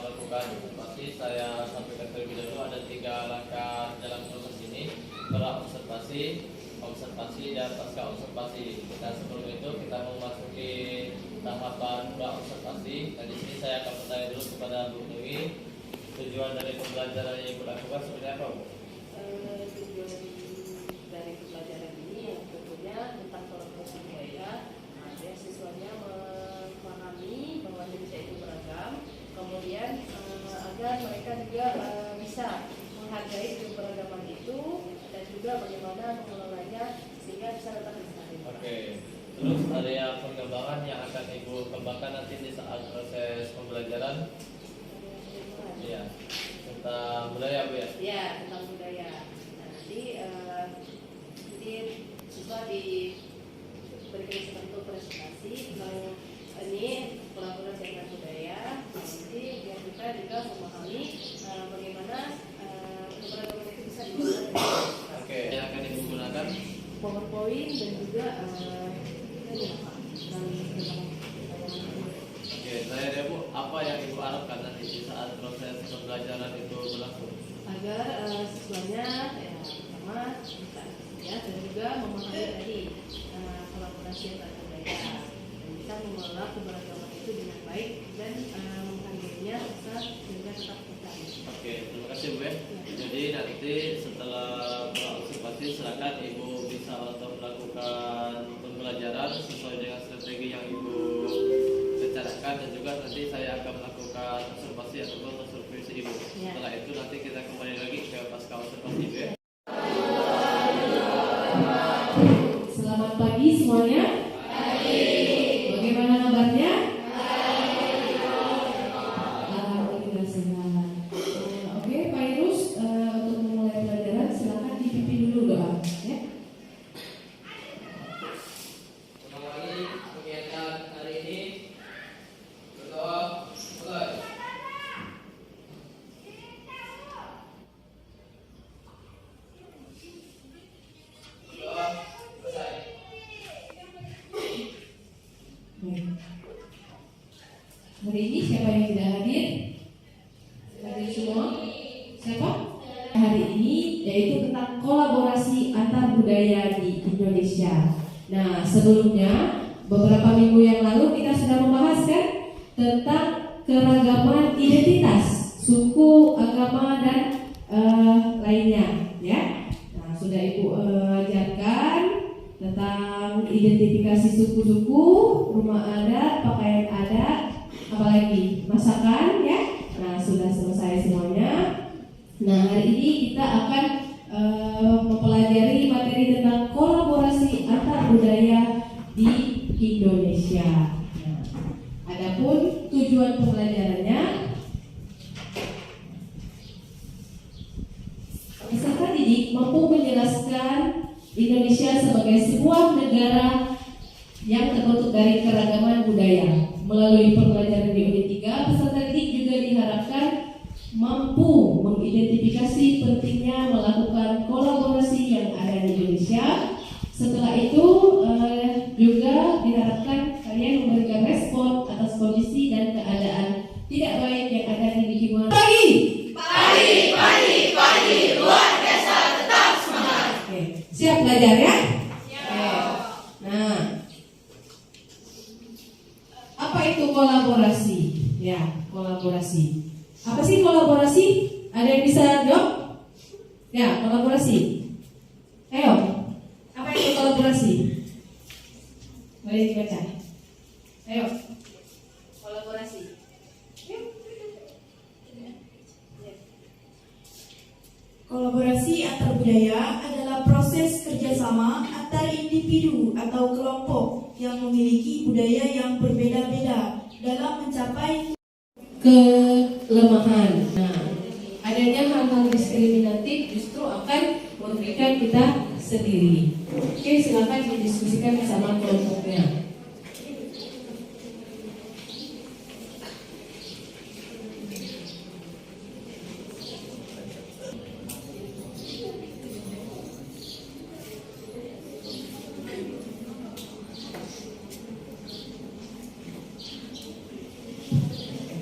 melakukan observasi, saya sampaikan terlebih dahulu ada 3 langkah dalam proses ini: pra-observasi, observasi, dan pasca observasi. Nah, sebelum itu kita memasuki tahapan pra-observasi. Nah, di sini saya akan bertanya dulu kepada Bu Dewi, tujuan dari pembelajaran yang Ibu lakukan seperti apa, Bu? Tujuan dari pembelajaran ini yang tentunya tentang kolaborasi budaya. Nah, biar siswanya memahami bahwa Indonesia itu beragam, kemudian agar mereka juga bisa menghargai keberagaman itu dan juga bagaimana mengelolanya sehingga bisa tetap lestari. Oke. Terus area pengembangan yang akan Ibu kembangkan nanti di saat proses pembelajaran? Iya, tentang budaya, Bu ya? Iya, tentang budaya. Nah, nanti siswa diberikan satu presentasi tentang ini kolaborasi dengan budaya. Nanti biar kita juga memahami bagaimana keberagaman itu bisa digunakan. Oke, yang akan Ibu gunakan? PowerPoint dan juga Oke, saya ya Bu, apa yang Ibu harapkan nanti di saat proses pembelajaran itu berlangsung? agar siswanya pertama bisa ya dan juga memahami tadi kolaborasi antar budaya dan bisa mengelola keberagaman itu dengan baik dan menghargainya bisa sehingga tetap bertahan. Oke, terima kasih Bu ya. Jadi nanti setelah observasi silakan Ibu bisa untuk melakukan pembelajaran sesuai dengan strategi yang Ibu rencanakan, dan juga nanti saya akan melakukan observasi ataupun supervisi Ibu. Setelah itu nanti kita kembali lagi ke pasca observasi Ibu ya. Selamat pagi semuanya. Bagaimana kabarnya? Alhamdulillah sehat. Oke, Pak Irus, untuk memulai pelajaran silakan dipimpin dulu doa, ya. Mengawali kegiatan hari ini, berdoa mulai. Berdoa selesai. Baik. Hari ini siapa yang tidak hadir? Hadir semua? Siapa? Hari ini yaitu tentang kolaborasi antar budaya di Indonesia. Nah, sebelumnya beberapa minggu yang lalu kita sudah membahas kan tentang keragaman identitas, suku, agama, dan lainnya, ya. Nah, sudah Ibu ajarkan tentang identifikasi suku-suku, rumah adat, pakaian adat, apalagi masakan, ya. Nah, sudah selesai semuanya. Nah, hari ini kita akan mempelajari materi tentang kolaborasi antar budaya di Indonesia. Nah, adapun tujuan pembelajarannya, peserta didik mampu menjelaskan Indonesia sebagai sebuah negara yang terbentuk dari keragaman budaya. Melalui pembelajaran di unit 3, peserta didik juga diharapkan mampu mengidentifikasi pentingnya melakukan kolaborasi yang ada di Indonesia. Setelah itu juga diharapkan kalian memberikan respon atas kondisi dan keadaan tidak baik yang ada di lingkungan. Pagi, luar biasa, tetap semangat. Oke, siap belajar ya? Siap. Nah, apa itu kolaborasi? Ya, kolaborasi. Apa sih kolaborasi? Ada yang bisa jawab? Ya, kolaborasi. Ayo, apa itu kolaborasi? Mari dibaca. Ayo, kolaborasi. Kolaborasi antar budaya adalah proses kerjasama antar individu atau kelompok yang memiliki budaya yang berbeda-beda dalam mencapai kelemahan. Nah, adanya hal-hal diskriminatif justru akan merugikan kita sendiri. Oke, silakan didiskusikan bersama kelompoknya.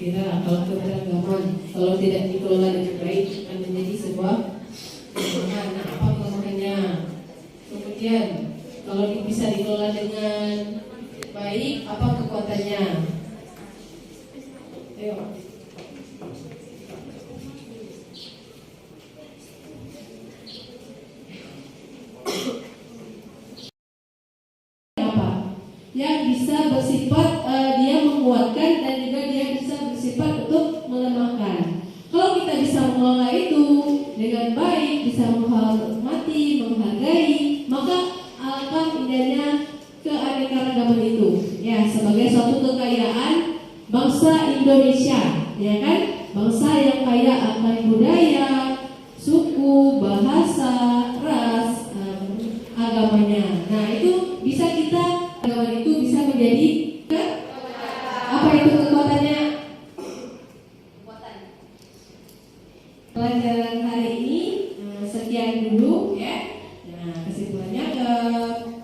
kira kalau keberagaman kalau tidak dikelola dengan baik akan menjadi sebuah kelemahan. Nah, apa kelemahannya? Kemudian kalau bisa dikelola dengan baik, apa kekuatannya? Ayo. Apa? Yang bisa bersifat dia menguatkan dan juga dia bisa bersifat untuk melemahkan. Kalau kita bisa mengelola itu dengan baik, bisa menghormati, menghargai, maka alangkah indahnya keanekaragaman itu. Ya, sebagai suatu kekayaan bangsa Indonesia, ya kan? Bangsa yang kaya akan budaya, suku, bahasa, ras, agamanya. Nah, itu bisa kita agama itu bisa menjadi apa itu kekuatannya? Pelajaran hari ini sekian dulu ya. Nah, kesimpulannya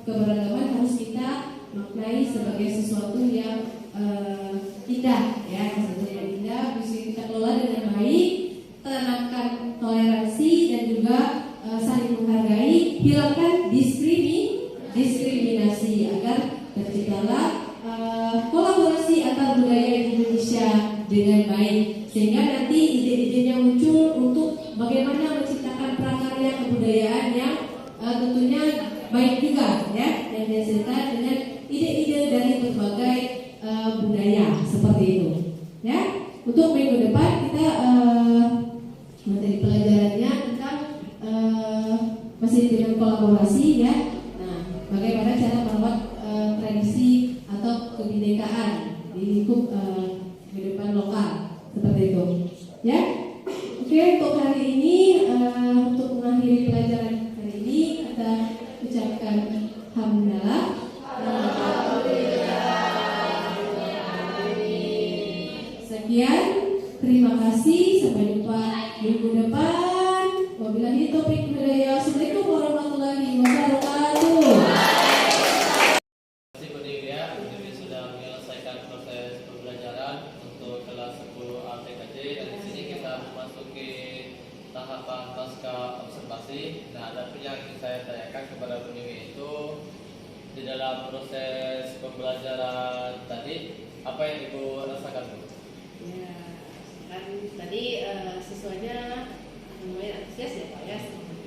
keberagaman harus kita maknai sebagai sesuatu yang indah ya, sesuatu yang indah bisa kita kelola dengan baik, tanamkan toleransi dan juga saling menghargai, hilangkan diskriminasi agar terciptalah kolaborasi antar budaya di Indonesia dengan baik, sehingga nanti ide-idenya muncul untuk bagaimana menciptakan prakarya kebudayaan yang tentunya baik juga ya, dan dihasilkan dengan ide-ide dari berbagai budaya seperti itu ya. Untuk minggu depan kita materi pelajarannya tentang masih dengan kolaborasi ya. Nah, bagaimana cara merawat tradisi atau kebinekaan di lingkup kehidupan lokal seperti itu ya. Oke, untuk hari ini untuk mengakhiri pelajaran hari ini kita ucapkan alhamdulillah. Sekian, terima kasih, sampai jumpa minggu depan. Wabillahi taufiq wal hidayah. Assalamualaikum warahmatullahi wabarakatuh. Terima kasih Bu Dewi. Ini sudah menyelesaikan proses pembelajaran untuk kelas 10 ATKJ, dan di sini kita memasuki tahapan pasca observasi. Nah, ada yang ingin saya tanyakan kepada Bu Dewi itu di dalam proses pembelajaran tadi apa yang Ibu rasakan, Bu? Ya, kan tadi siswanya lumayan antusias ya Pak ya,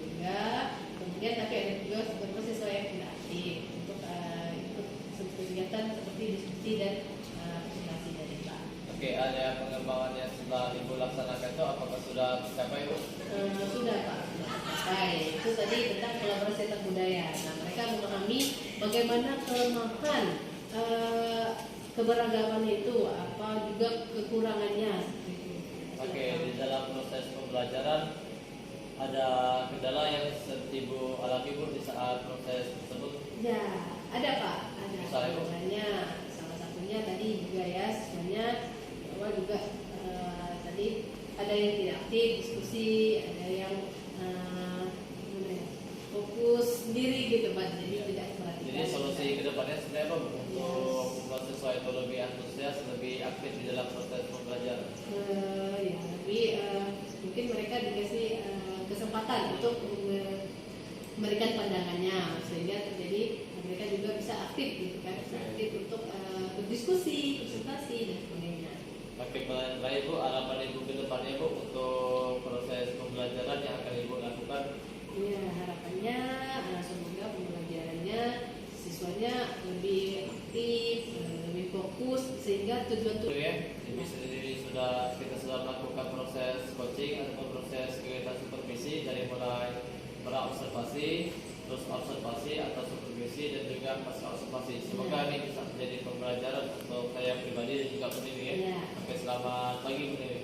juga kemudian tapi ada juga beberapa siswa yang tidak aktif untuk ikut kegiatan seperti diskusi dan presentasi dari Pak. Oke, ada pengembangan yang setelah Ibu laksanakan itu apakah sudah tercapai, Bu? Sudah Pak, sudah selesai. Itu tadi tentang kolaborasi antar budaya. Nah, mereka memahami bagaimana kelemahan keberagaman itu, apa juga kekurangannya. Oke, di dalam proses pembelajaran ada kendala yang Ibu alami, Bu, di saat proses tersebut? Ya, ada Pak, ada. Misalnya, Bu? Misalnya, salah satunya tadi juga ya, siswanya bahwa juga tadi ada yang tidak aktif diskusi, ada yang fokus sendiri gitu Pak, jadi tidak perhatikan. Jadi solusi kedepannya sebenarnya apa, Bu, untuk membuat siswa itu lebih antusias, lebih aktif di dalam proses pembelajaran? Ya, lebih mungkin mereka dikasih kesempatan untuk memberikan pandangannya sehingga terjadi mereka juga bisa aktif gitu kan, bisa aktif untuk berdiskusi, presentasi dan sebagainya. Oke, baik Bu, harapan Ibu ke depannya, Bu, untuk proses pembelajaran yang akan Ibu lakukan? Ya, harapannya semoga pembelajarannya siswanya lebih aktif, lebih fokus sehingga tujuan Ya, Ibu sendiri kita sudah melakukan proses coaching ataupun proses kegiatan supervisi dari mulai pra-observasi, terus observasi atau supervisi dan juga pasca observasi. Semoga ini bisa menjadi pembelajaran untuk saya pribadi dan juga Bu Dewi ya. Ya. Oke, selamat pagi Bu Dewi.